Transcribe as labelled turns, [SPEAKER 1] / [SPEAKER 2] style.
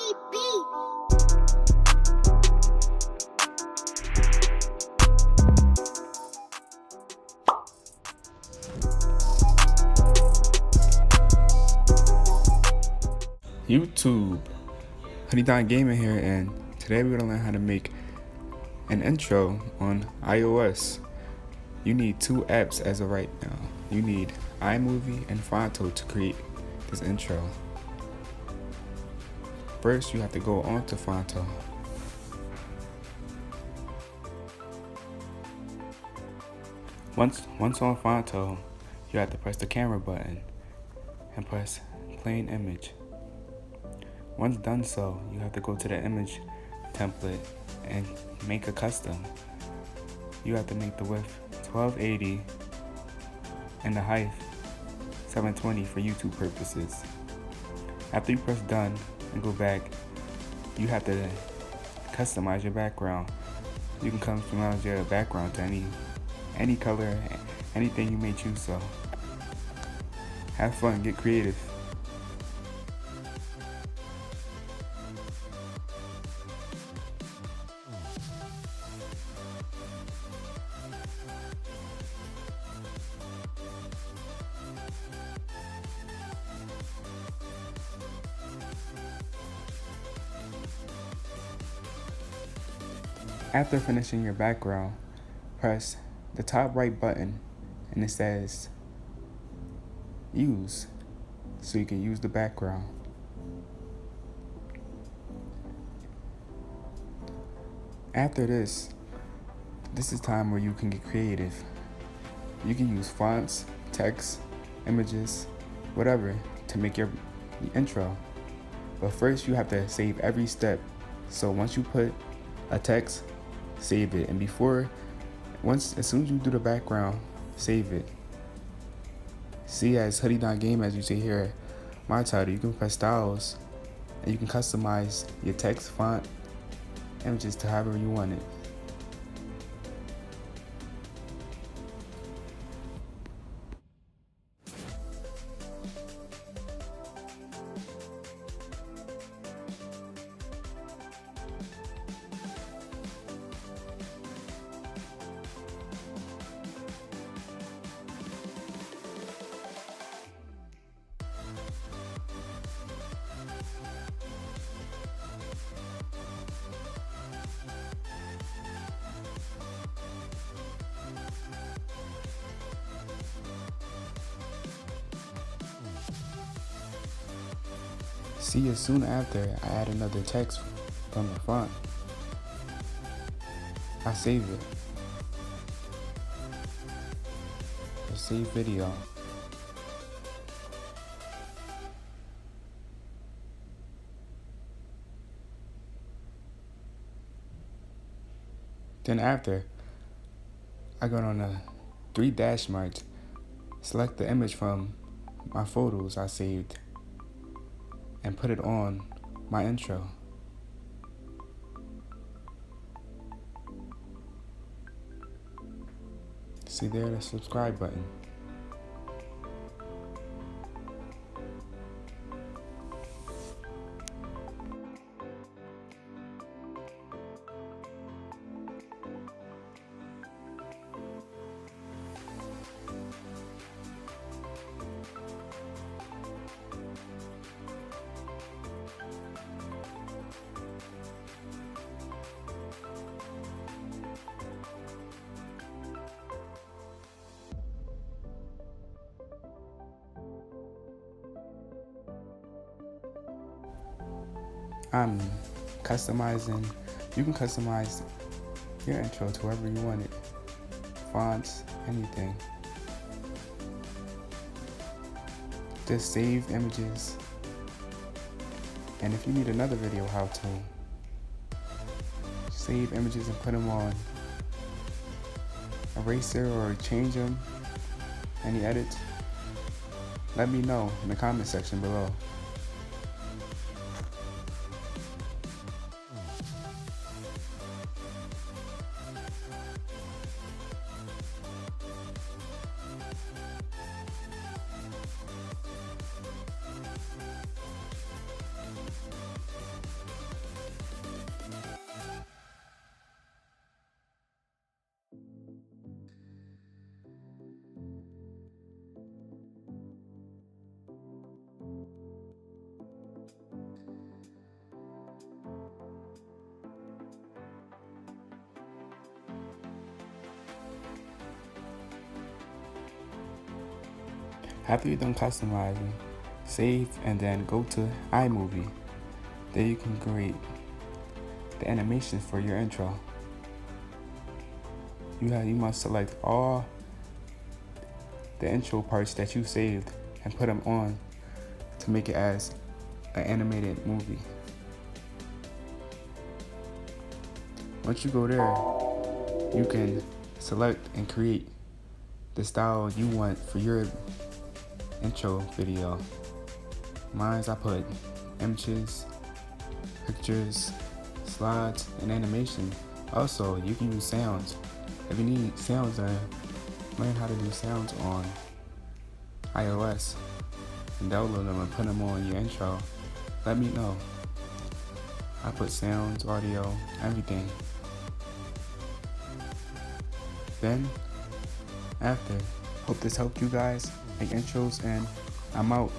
[SPEAKER 1] Chuki beat.
[SPEAKER 2] YouTube, Honey Gaming here, and today we're gonna learn how to make an intro on iOS. You need two apps as of right now. You need iMovie and Fonto to create this intro. First, you have to go onto Fonto. Once on Fonto, you have to press the camera button and press plain image. Once done so, you have to go to the image template and make a custom. You have to make the width 1280 and the height 720 for YouTube purposes. After you press done and go back, you have to customize your background. You can customize your background to any color, anything you may choose. So have fun, get creative. After finishing your background, press the top right button and it says use, so you can use the background. After this is time where you can get creative. You can use fonts, text, images, whatever to make your intro. But first you have to save every step. So once you put a text, save it, and as soon as you do the background, save it. See, as Honey Game, as you see here, my title, you can press styles and you can customize your text, font, images to however you want it. See, as soon after I add another text from the font, I save it. I save video. Then after, I go on the 3 dash marks, select the image from my photos I saved, and put it on my intro. See there, the subscribe button. I'm customizing. You can customize your intro to wherever you want it. Fonts, anything. Just save images. And if you need another video how to, save images and put them on eraser or change them. Any edits? Let me know in the comment section below. After you're done customizing, save and then go to iMovie. There you can create the animation for your intro. You must select all the intro parts that you saved and put them on to make it as an animated movie. Once you go there, you can select and create the style you want for your intro video. Mine's I put images, pictures, slides, and animation. Also, you can use sounds. If you need sounds, learn how to do sounds on iOS and download them and put them on your intro. Let me know. I put sounds, audio, everything. Then, after, hope this helped you guys make intros, and I'm out.